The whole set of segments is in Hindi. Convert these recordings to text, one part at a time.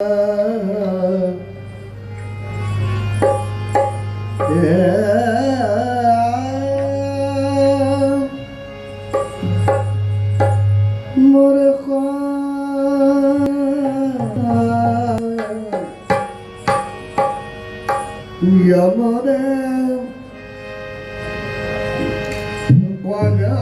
मोरे या मोरे ख्वाजा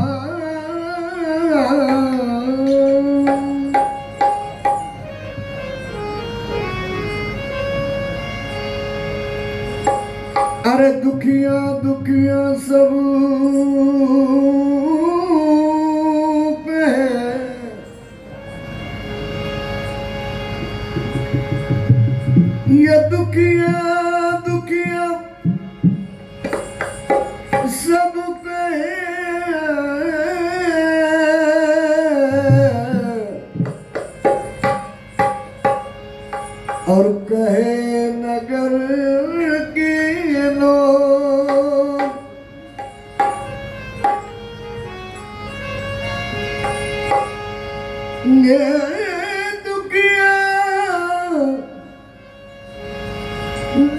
अरे दुखिया दुखिया सब पे ये दुखिया दुखिया सब पे और कहे नगर के लोग ये दुखिया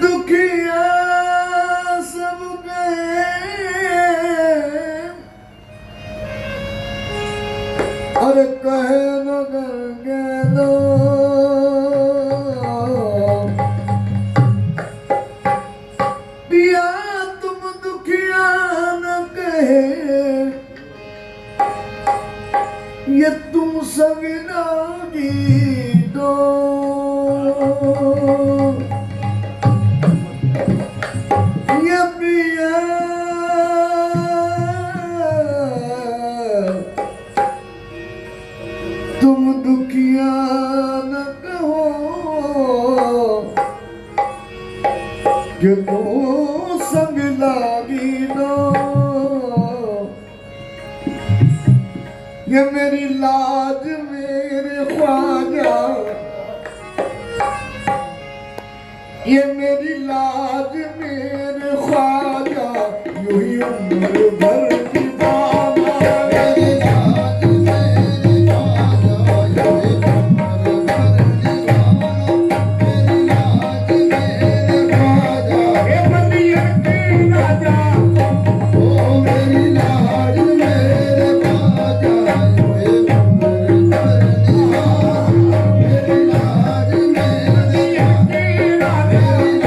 दुखिया सब गए और कहे नगर के लोग पिया तुम दुखिया न कहे ये तुम सविना की दो ये पिया तुम दुखिया न कहो कि तुम संग लागी दो ये मेरी लाज मेरे ख्वाजा ये मेरी लाज मेरे ख्वाजा यूं ही उम्र भर की बाबा मेरी लाज मेरे ख्वाजा यूं ही उम्र भर की बाबा मेरी लाज मेरे ख्वाजा ये बंदिया की राजा ओ मेरी लाज मेरे ख्वाजा यूं ही उम्र भर की बाबा मेरी लाज मेरे ख्वाजा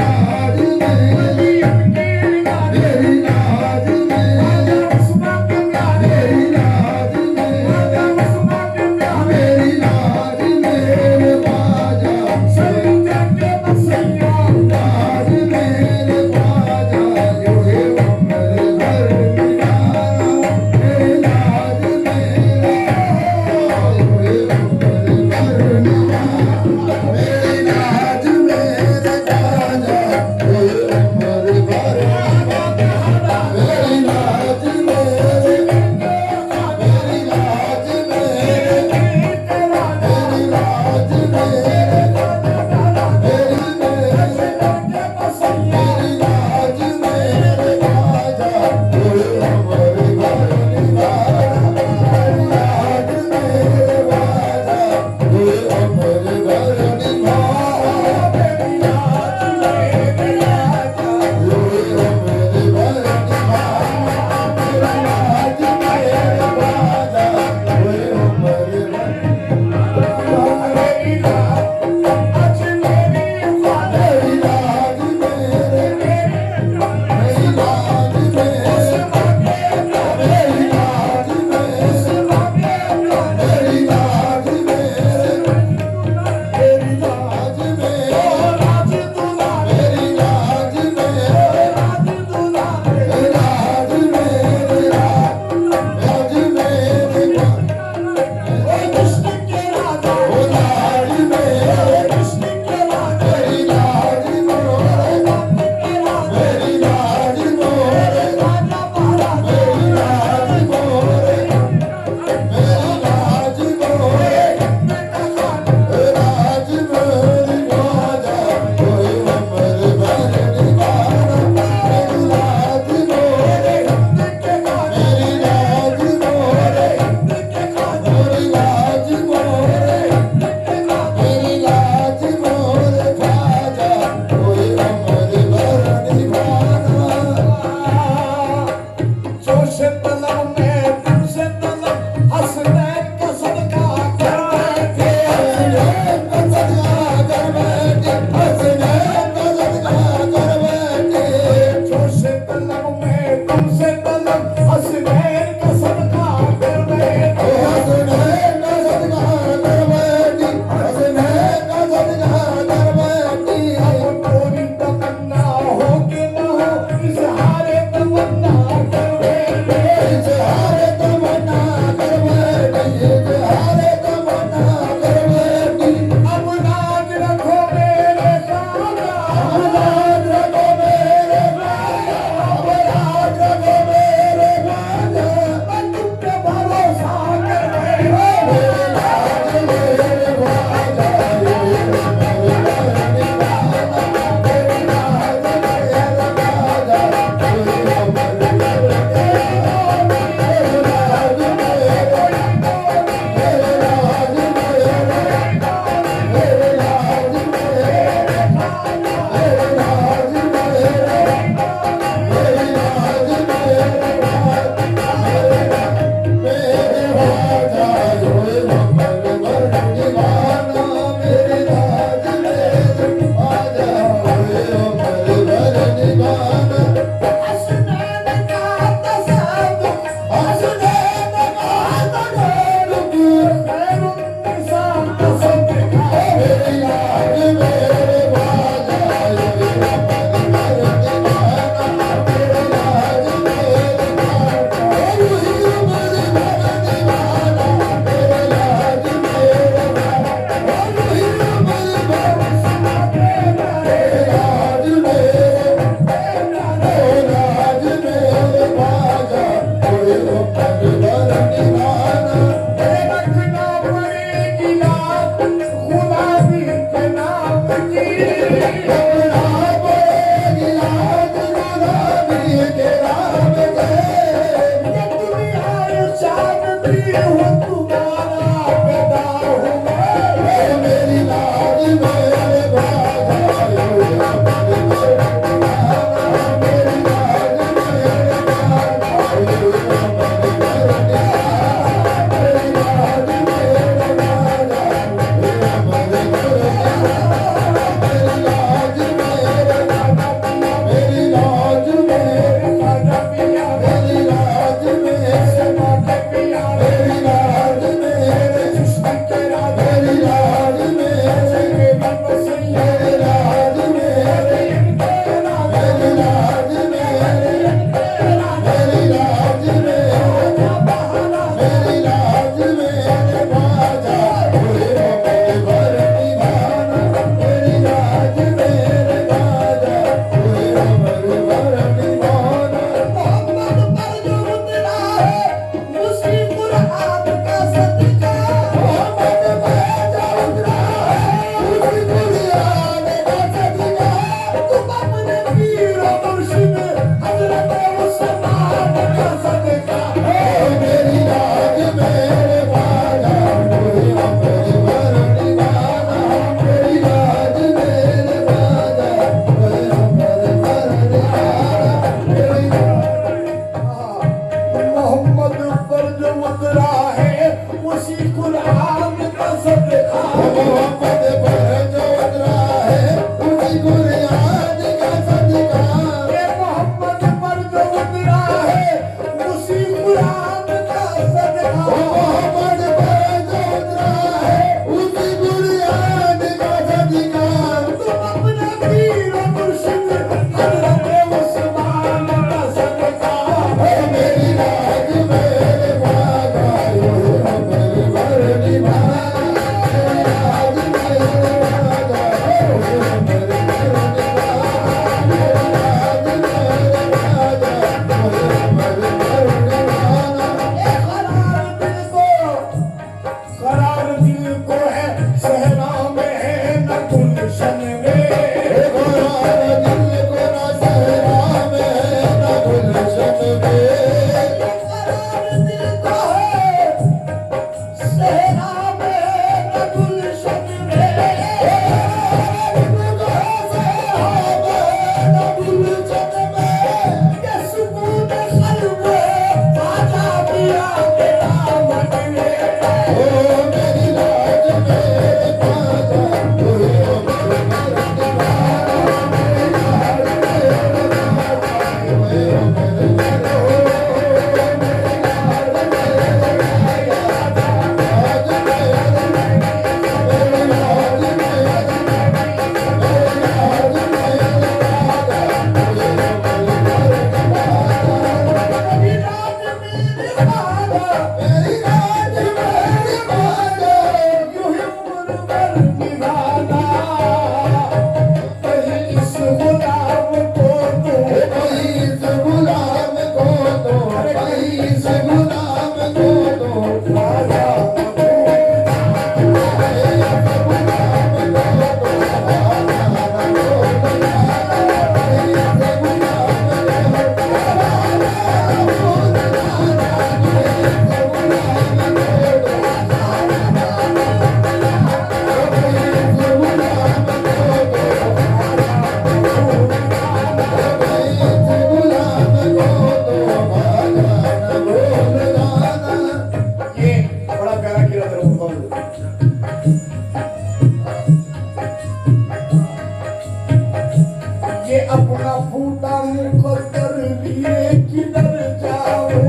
अपना फूटा मुकद्दर लिए किधर जाऊं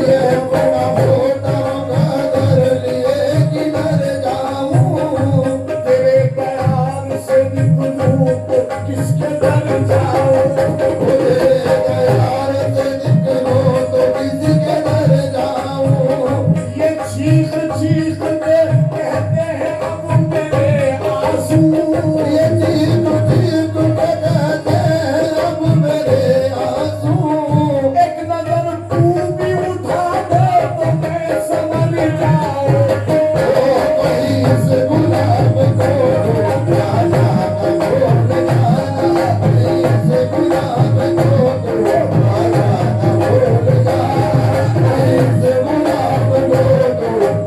ये अपना फूटा मुकद्दर लिए किधर जाऊं तेरे प्यार से निकलूं तो किसके घर जाऊं तेरे प्यार से निकलूं तो किसके घर जाऊं ये चीख चीख के कहते हैं अब मेरे आंसू ये चीख चीख के कहते हैं अब मेरे आंसू एक नजर तू भी उठा दे तो मैं संभल जाऊं कहीं से गुलाब को प्याला न भूल जाना कहीं से गुलाब को प्याला न भूल जाना कहीं से गुलाब को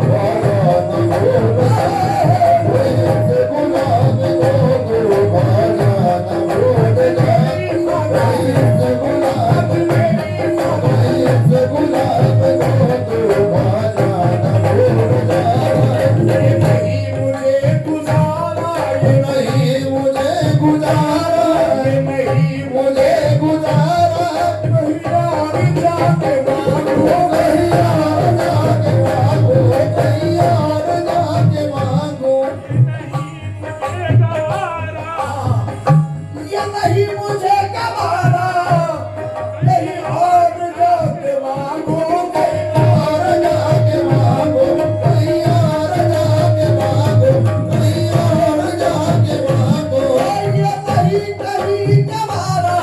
प्याला न भूल जाना कहीं से गुलाब को प्याला न भूल जाना कहीं से गुलाब कहीं से गुलाब को प्याला न भूल जाना ये नहीं मुझे गुजारा ये नहीं मुझे गुजारा ये नहीं मुझे गुजारा कहीं और जाके मांगो कहीं और जाके मांगो कहीं और जाके मांगो ये नहीं मुझे गवारा कहीं और जाके मांगो कहीं और जाके मांगो कहीं और जाके मांगो कहीं और जाके मांगो ये नहीं कहीं गवारा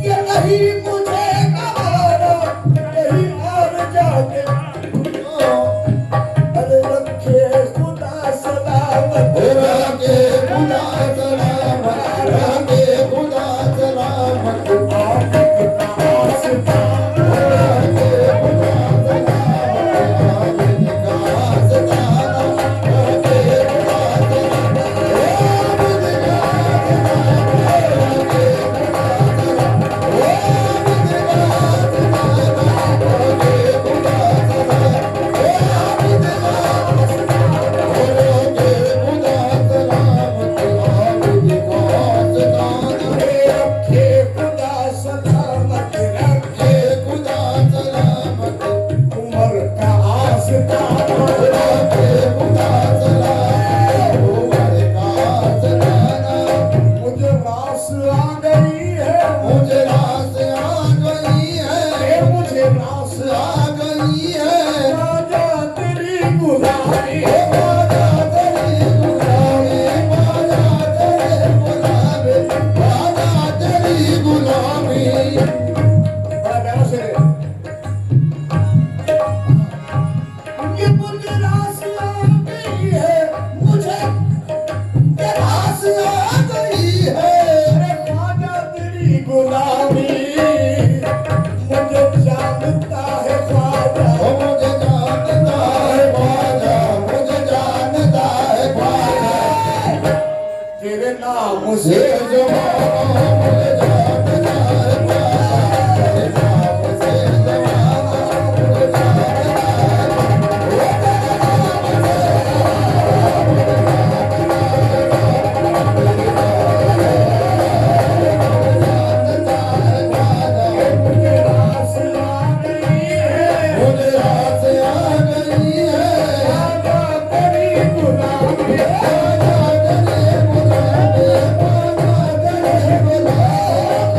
ये नहीं मुझे गवारा कहीं और जाके मांगो अरे रखे खुदा सलामत रखे खुदा सलामत रखे खुदा सलामत आफत का आसता रखे खुदा सलामत आफत का आसता रखे खुदा सलामत आफत का रखे खुदा सलामत रखे खुदा सलामत रखे खुदा सलामत उम्र का आसता रखे खुदा सलामत उम्र का आसता मुझे रास आ गई है मुझे रास आ गई है मुझे रास आ गई है राजा तेरी गुलामी राजा तेरी गुलामी राजा तेरी गुलामी राजा तेरी गुलामी बड़ा प्यारा शेर है ये मुझे रास आ गई है मुझे ये रास आ गई है अरे ख्वाजा तेरी गुलामी मुझे जानता है ख्वाजा मुझे जानता है ख्वाजा मुझे जानता है ख्वाजा तेरे नाम से जमाना मुझे जानता है ख्वाजा तेरे नाम से जमाना मुझे जानता है मुझे रास आ गई है मुझे रास आ गई है राजा तेरी गुलामी राजा तेरी गुलामी राजा तेरी गुलामी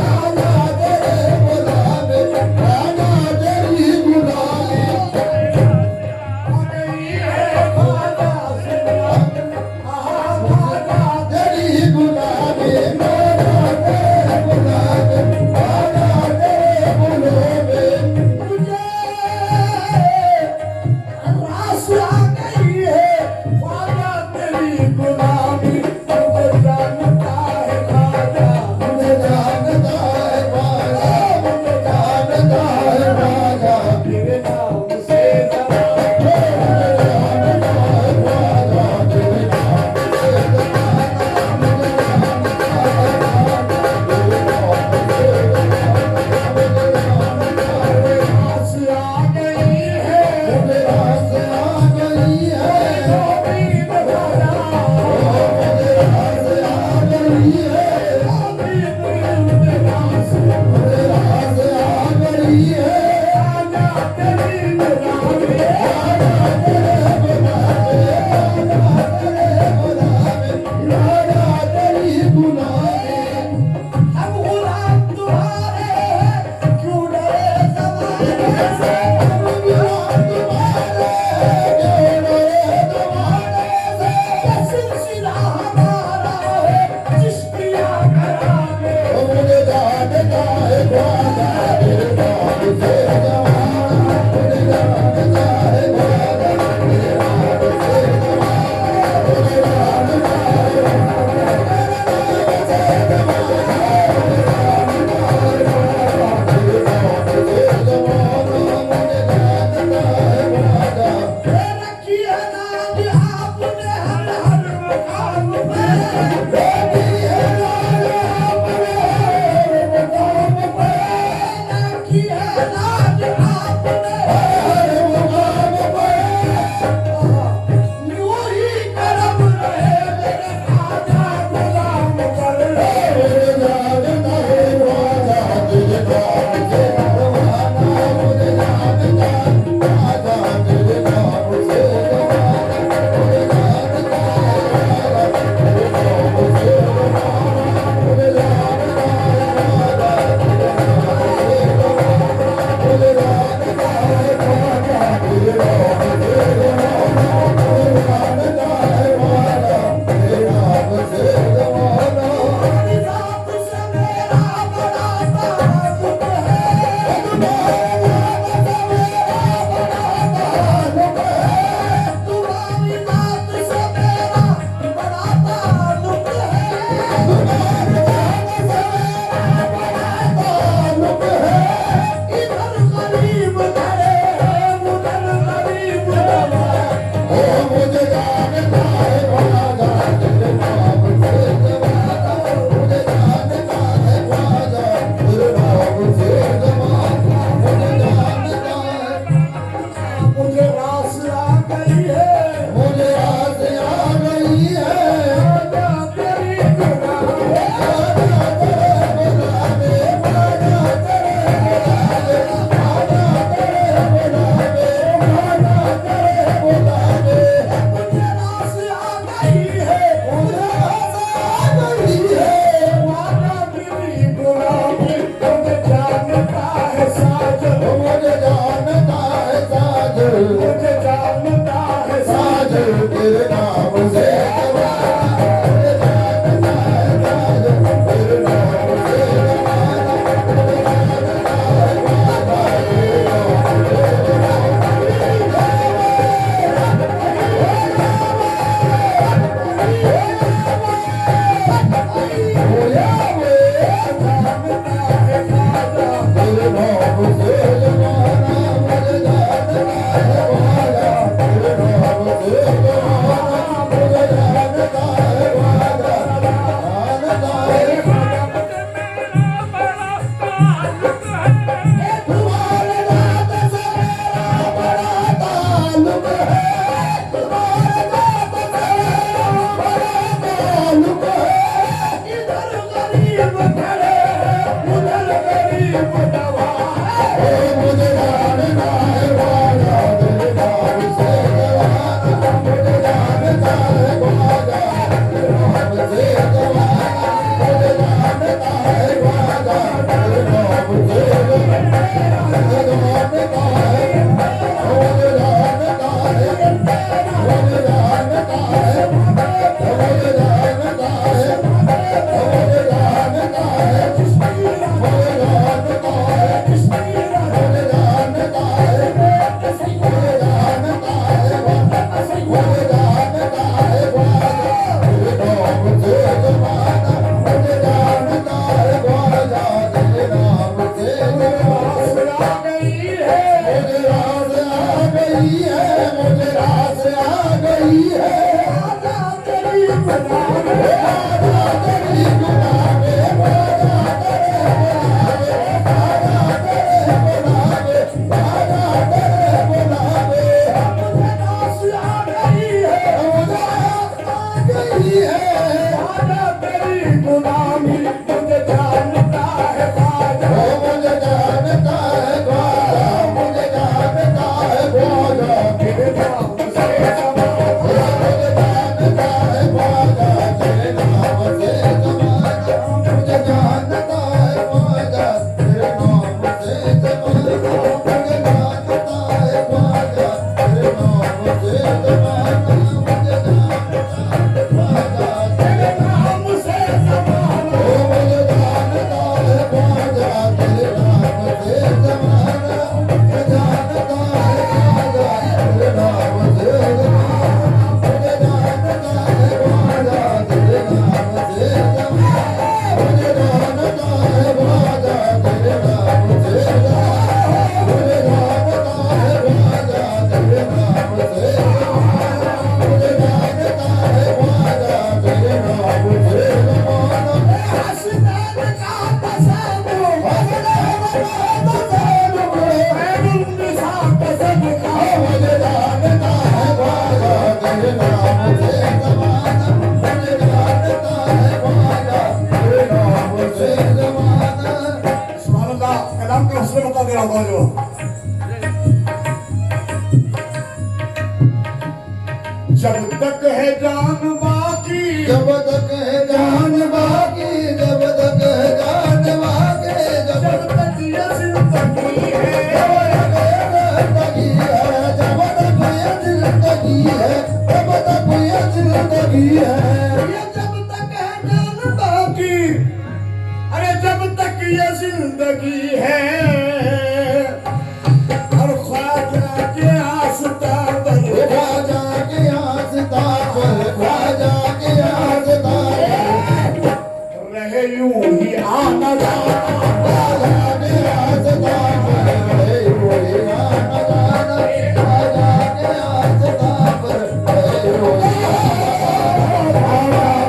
Oh मुझे जमाना हसनैन का तसव्वुर मुझे निसा तसव्वुर जानता है ख्वाजा कहना मुझे जमाना मुझे जानता है ख्वाजा कहना मुझे जमाना सुभान अल्लाह कलाम के हौसले बता दे रहा हूँ जो जब तक है जान बाकी जब तक है जान बाकी जब तक है जान बाकी जब जब तक ये जिंदगी है जिंदगी है जब तक ये जिंदगी है जब तक ये जिंदगी है ये जब तक है जान बाकी अरे जब तक ये जिंदगी है और ख्वाजा के आस्था पर ख्वाजा के आस्था पर ख्वाजा के आस्था रहे यूं ही आना जाना ख्वाजा के आस्था पर रहे वही आना जाना ख्वाजा के आस्था पर रहे वही ख्वाजा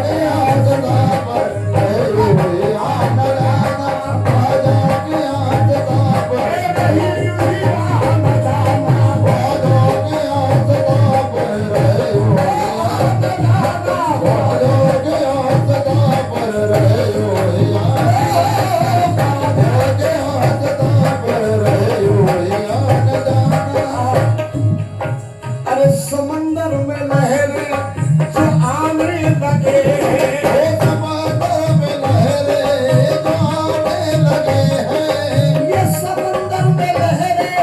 के आस्था पर रहे वही आना जाना ख्वाजा के आस्था पर रहे यूं ही आना जाना ख्वाजा के आस्था पर रहे वही आना जाना ख्वाजा के आस्था पर रहे वही ख्वाजा के आस्था पर रहे वही आना जाना अरे समंदर में लहरें जो आने लगे ओ समंदर में लहरें जो आने लगे हैं ये समंदर में लहरें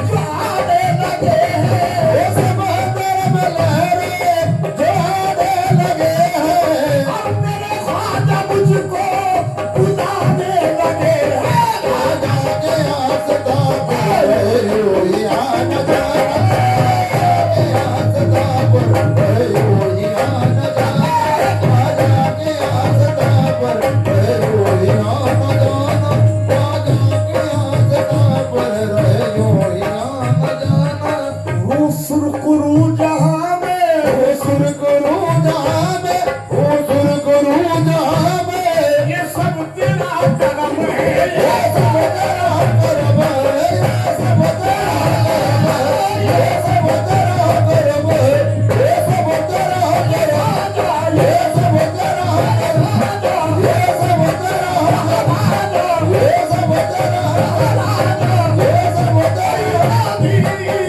जो आने लगे हैं ओ समंदर में लहरें जो आने लगे हैं और मेरे ख्वाजा मुझको बुलाने लगे हैं ख्वाजा के आस्था पर रहे वही आना जाना के आस्था पर रहे वही आना जाना ख्वाजा के आस्था पर रहे वही आना जाना ख्वाजा के आस्था पर रहे वही आना जाना वो सुरकुरू जहां में ओ सुरगुरु जहां में ओ सुरगुरु जहां में ये सब तेरा करम है ये सब तेरा करम है ये सब तेरा करम है ये सब तेरा करम है ये सब तेरा करम है ये सब तेरा करम है ये सब तेरा करम है ये सब तेरा करम है ये सब तेरा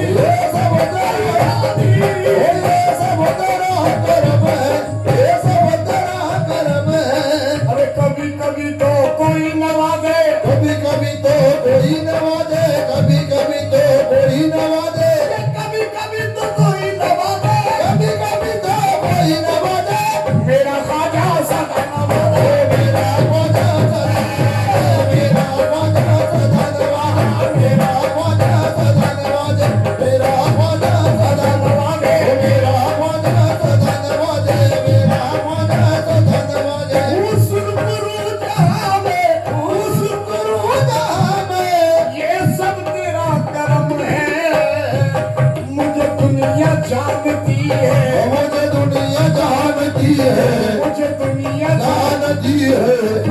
ये सब तेरा ये सब तेरा करम है ये सब तेरा करम है अरे कभी कभी तो कोई नवाजे कभी कभी तो कोई नवाजे कभी कभी तो कोई नवाजे कभी कभी तो कोई नवाजे कभी कभी तो कोई नवाजे मेरा ख्वाजा सदा नवाजे मेरा ख्वाजा सदा मेरा ख्वाजा सदा नवाजे मेरा ख्वाजा सदा नवाजे मेरा ख्वाजा सदा नवाजे मेरा ख्वाजा सदा नवाजे मेरा ख्वाजा सदा नवाजे उस गुरु जहां में उस गुरु जहां में ये सब तेरा करम है मुझे दुनिया जानती है मुझे दुनिया जानती है मुझे दुनिया जानती है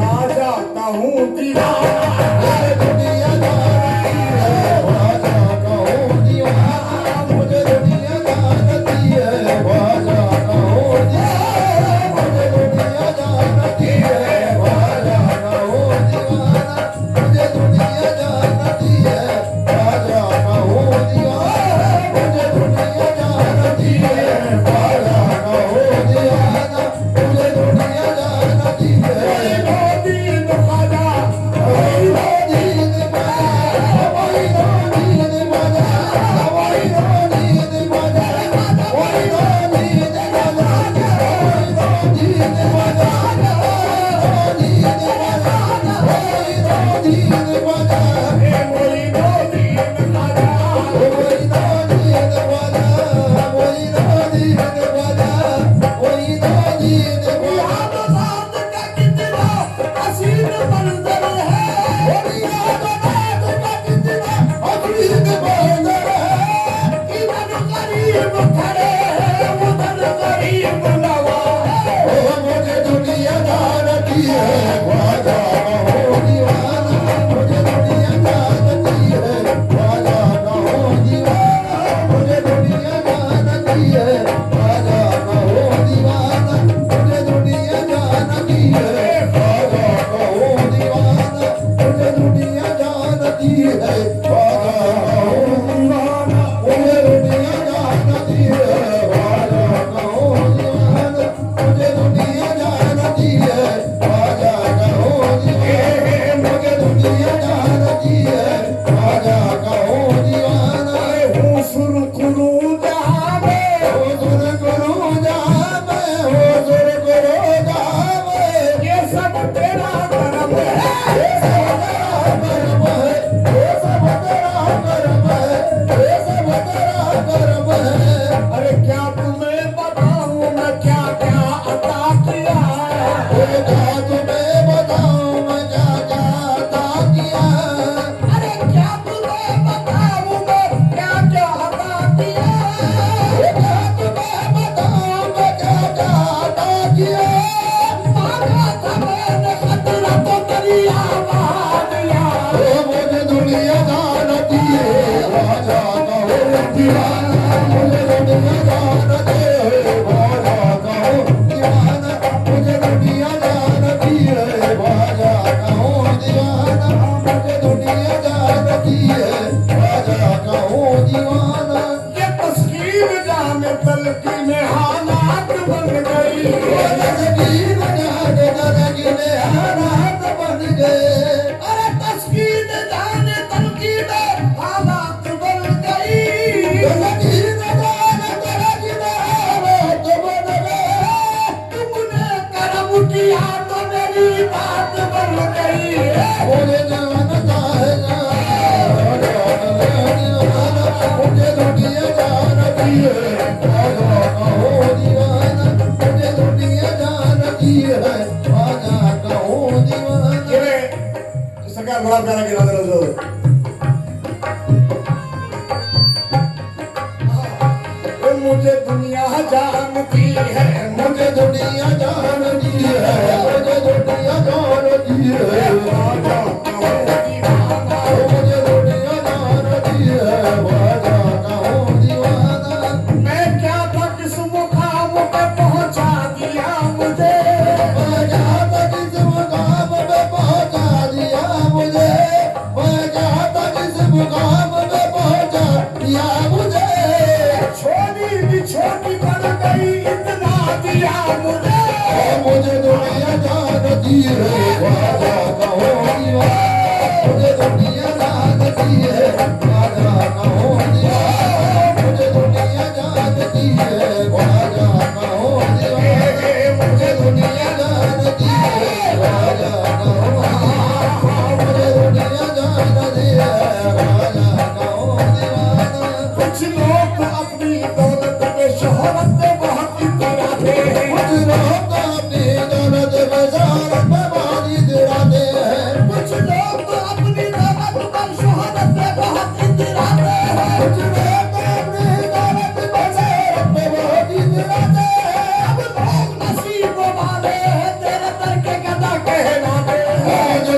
आ जाता हूँ दीवाना मुझे दुनिया जानती है ख्वाजा कहूँ दीवाना मुझे दुनिया जानती है ख्वाजा कहूँ दीवाना मुझे दुनिया जानती है ख्वाजा कहूँ दीवाना मुझे दुनिया जानती है ख्वाजा कहूँ दीवाना मुझे दुनिया जानती है ख्वाजा कहूँ दीवाना मुझे दुनिया जानती है दीन ख्वाजा जानती है ख्वाजा कहो दीवाना मुझे दुनिया जानती है ख्वाजा कहो दीवाना मुझे दुनिया जानती है ख्वाजा कहो दीवाना मुझे दुनिया जानती है ख्वाजा कहो दीवाना मुझे दुनिया जानती है ख्वाजा कहो दीवाना मुझे दुनिया जानती है ख्वाजा कहो दीवाना मुझे दुनिया जानती है ख्वाजा कहो दीवाना मुझे दुनिया जानती है ख्वाजा कहो दीवाना हूँ सुरखरू जावे हो सुर गुरु जावे हो सुर गुरु जावे ये सब तेरा करम है ये सब तेरा कर्म है ये सब तेरा कर्म है ये सब तेरा कर्म है अरे क्या तुम्हें बताऊं मैं क्या क्या अता किया ये क्या तुम्हें बताऊं मैं क्या क्या अता किया अरे क्या तुम्हें बताऊं मैं क्या क्या अता किया ये क्या तुम्हें बताऊं मैं क्या क्या अता किया मांगा था मैंने खतरा तो दरिया बहा दिया ओ मुझे दुनिया जानती है ख्वाजा कहो दीवाना मुझे दुनिया जानती है ख्वाजा कहो दीवाना मुझे दुनिया जानती है ख्वाजा कहो दीवाना मुझे दुनिया जानती है ख्वाजा कहो दीवाना ये तस्वीर जाने तलकी में हालात बन गई तस्वीर जाने दरगी में हालात बन गए अरे तस्वीर जाने तलकी में हालात बन गई तस्वीर जाने दरगी में हालात बन गए तुमने करम किया तो मेरी बात बन गई मुझे जानता है मुझे दुनिया जानती है ख्वाजा कहो दीवाना मुझे दुनिया जानती है ख्वाजा कहो दीवाना ये सरकार बड़ा प्यारा गिरा दे रहा मुझे दुनिया जानती है मुझे दुनिया जानती है मुझे दुनिया जानती है ख्वाजा कहो दीवाना मुझे दुनिया जानती है ख्वाजा कहो दीवाना मैं क्या था किस मुकाम पे पहुंचा दिया मुझे मैं क्या था किस मुकाम पे पहुंचा दिया मुझे मैं क्या था किस मुकाम पे पहुंचा दिया मुझे छोटी भी छोटी बन गई इतना दिया मुझे मुझे दुनिया जानती है ख्वाजा कहो दीवाना मुझे दुनिया जानती है ख्वाजा कहो दीवाना मुझे दुनिया जानती है ख्वाजा कहो दीवाना मुझे दुनिया जानती है ख्वाजा कहो दीवाना मुझे दुनिया जानती है ख्वाजा कहो दीवाना कुछ लोग अपनी दौलत में शोहरत में बहुत इतराते हैं कुछ लोग अपनी दौलत में शोहरत में बहुत इतराते हैं कुछ लोग अपनी दौलत में शोहरत में बहुत इतराते हैं कुछ लोग अपनी दौलत में शोहरत में बहुत इतराते हैं अब लोग नसीब वाले हैं तेरे दर के गदा कहलाते हैं मुझे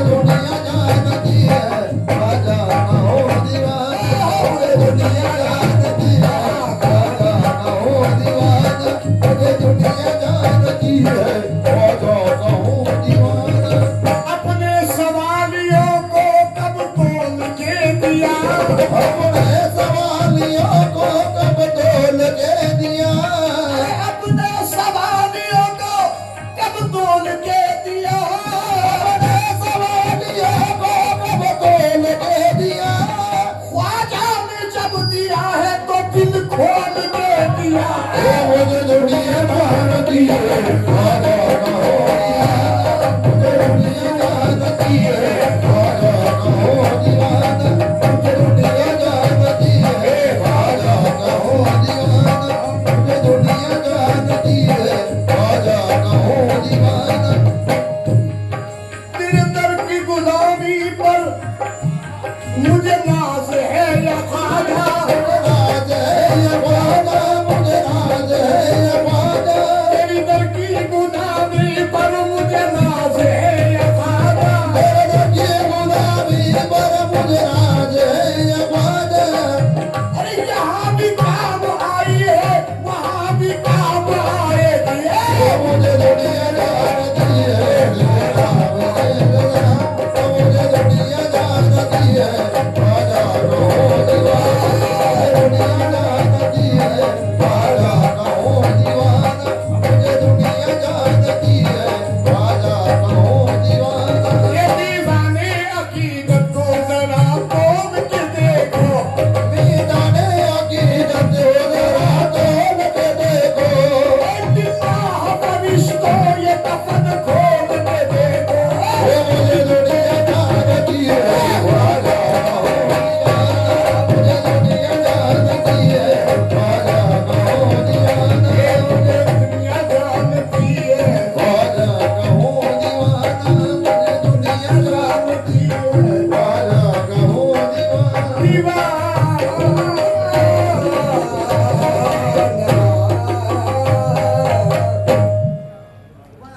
दुनिया जानती है ख्वाजा कहो दीवाना मुझे दुनिया जानती है ख्वाजा कहो दीवाना मुझे दुनिया जानती है ख्वाजा कहो दीवाना अपने सवालियों को कब तोल के दिया अपने सवालियों को कब तोल के दिया अपने सवालियों को कब तोल के दिया अपने सवालियों को कब तोल के दिया ख्वाजा ने जब दिया है तो दिल खोल के दिया मुझे दुनिया जानती है ख्वाजा